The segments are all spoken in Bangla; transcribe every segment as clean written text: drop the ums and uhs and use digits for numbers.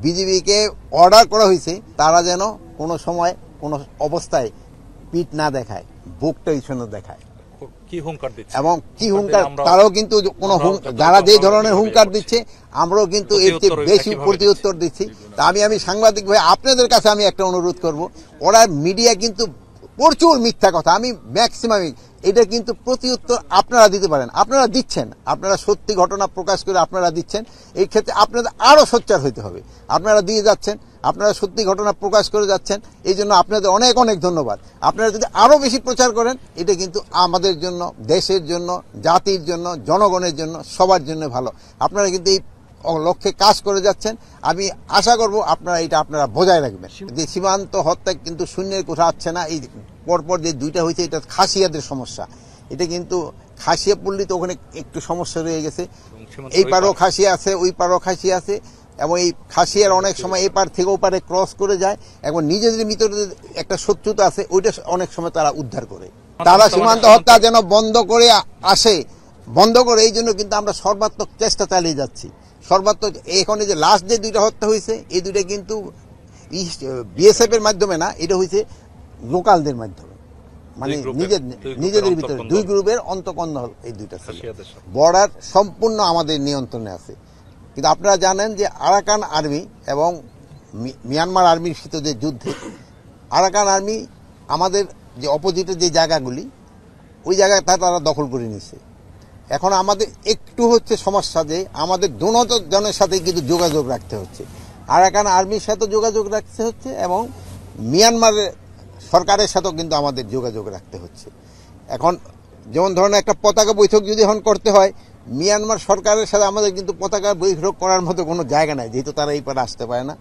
বিজিবিকে অর্ডার করা হয়েছে তারা যেন কোনো সময় কোনো অবস্থায় পিঠ না দেখায়, বুকটা পিছনে দেখায়। এবং কি হুঙ্কার, তারাও কিন্তু কোনো যারা যে ধরনের হুঙ্কার দিচ্ছে আমরাও কিন্তু এর চেয়ে বেশি প্রতিউত্তর দিচ্ছি। তা আমি সাংবাদিক ভাই আপনাদের কাছে আমি একটা অনুরোধ করব, ওরা মিডিয়া কিন্তু প্রচুর মিথ্যা কথা, আমি ম্যাক্সিমাম এটা কিন্তু প্রতিউত্তর আপনারা দিতে পারেন, আপনারা দিচ্ছেন, আপনারা সত্যি ঘটনা প্রকাশ করে আপনারা দিচ্ছেন। এই ক্ষেত্রে আপনাদের আরো সোচ্চার হইতে হবে, আপনারা দিয়ে যাচ্ছেন, আপনারা সত্যি ঘটনা প্রকাশ করে যাচ্ছেন, এই জন্য আপনাদের অনেক অনেক ধন্যবাদ। আপনারা যদি আরো বেশি প্রচার করেন এটা কিন্তু আমাদের জন্য, দেশের জন্য, জাতির জন্য, জনগণের জন্য, সবার জন্য ভালো। আপনারা কিন্তু এই লক্ষ্যে কাজ করে যাচ্ছেন, আমি আশা করব আপনারা বজায় রাখবেন। যে সীমান্ত হত্যা কিন্তু শূন্যের কোঠা আসছে না, এই পরপর যে দুইটা হয়েছে এটা খাসিয়াদের সমস্যা, এটা কিন্তু খাসিয়া পল্লী তো ওখানে একটু সমস্যা রয়ে গেছে, এই পারও খাসিয়া আছে, ওই পারও খাসিয়া আছে, এবং এই খাসিয়ার অনেক সময় এই পার থেকে ও পারে ক্রস করে যায়, এবং নিজেদের ভিতরে একটা শত্রুতা আছে, ওইটা অনেক সময় তারা উদ্ধার করে। তারা সীমান্ত হত্যা যেন বন্ধ করে আসে, বন্ধ করে, এই জন্য কিন্তু আমরা সর্বাত্মক চেষ্টা চালিয়ে যাচ্ছি। সর্বাত্মক এখানে যে লাস্ট যে দুইটা হত্যা হয়েছে, এই দুইটা কিন্তু বিএসএফ এর মাধ্যমে না, এটা হয়েছে লোকালদের মাধ্যমে, মানে নিজেদের ভিতরে দুই গ্রুপের অন্তকন্দ এই দুইটা ছিল। বর্ডার সম্পূর্ণ আমাদের নিয়ন্ত্রণে আছে। কিন্তু আপনারা জানেন যে আরাকান আর্মি এবং মিয়ানমার আর্মির সাথে যে যুদ্ধে আরাকান আর্মি আমাদের যে অপোজিটের যে জায়গাগুলি, ওই জায়গায় তারা দখল করে নিচ্ছে। এখন আমাদের একটু হচ্ছে সমস্যা যে আমাদের জনের সাথে কিন্তু যোগাযোগ রাখতে হচ্ছে, আরাকান আর্মির সাথে যোগাযোগ রাখতে হচ্ছে, এবং মিয়ানমারের সরকারের সাথেও কিন্তু আমাদের যোগাযোগ রাখতে হচ্ছে। এখন যেমন ধরনের একটা পতাকা বৈঠক যদি এখন করতে হয়, মিয়ানমার সরকারের সাথে আমাদের কিন্তু পতাকা বৈঠক করার মতো কোনো জায়গা নাই, যেহেতু তারা এই পারে আসতে পারে না।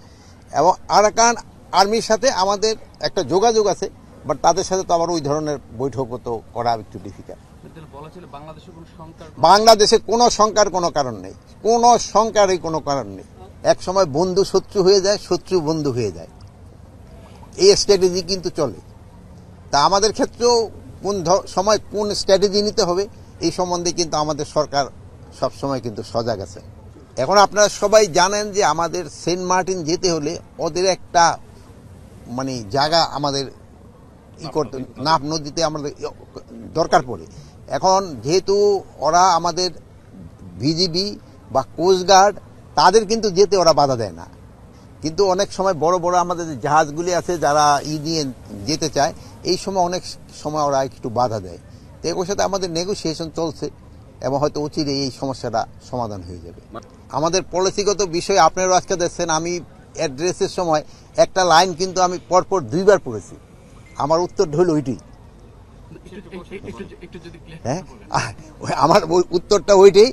এবং আরাকান আর্মির সাথে আমাদের একটা যোগাযোগ আছে, বাট তাদের সাথে তো আবার ওই ধরনের বৈঠকও তো করা একটু ডিফিকাল্ট। বাংলাদেশে কোনো শঙ্কার কোনো কারণ নেই, কোনো শঙ্কারই কোনো কারণ নেই। এক সময় বন্ধু শত্রু হয়ে যায়, শত্রু বন্ধু হয়ে যায়, এই স্ট্র্যাটেজি কিন্তু চলে। তা আমাদের ক্ষেত্রেও কোন সময় কোন স্ট্র্যাটেজি নিতে হবে এই সম্বন্ধে কিন্তু আমাদের সরকার সবসময় কিন্তু সজাগ আছে। এখন আপনারা সবাই জানেন যে আমাদের সেন্ট মার্টিন যেতে হলে ওদের একটা মানে জায়গা আমাদের করতে, নাফ নদীতে আমাদের দরকার পড়ে। এখন যেহেতু ওরা আমাদের বিজিবি বা কোস্টগার্ড, তাদের কিন্তু যেতে ওরা বাধা দেয় না, কিন্তু অনেক সময় বড় বড় আমাদের যে জাহাজগুলি আছে যারা নিয়ে যেতে চায়, এই সময় অনেক সময় ওরা একটু বাধা দেয়। তো এর সাথে আমাদের নেগোসিয়েশন চলছে, এবং হয়তো অচিরে এই সমস্যাটা সমাধান হয়ে যাবে। আমাদের পলিসিগত বিষয় আপনারাও আজকে দেখছেন, আমি অ্যাড্রেসের সময় একটা লাইন কিন্তু আমি পরপর 2 বার পড়েছি, আমার উত্তর হইল ওইটি। হ্যাঁ, আমার উত্তরটা ওইটাই।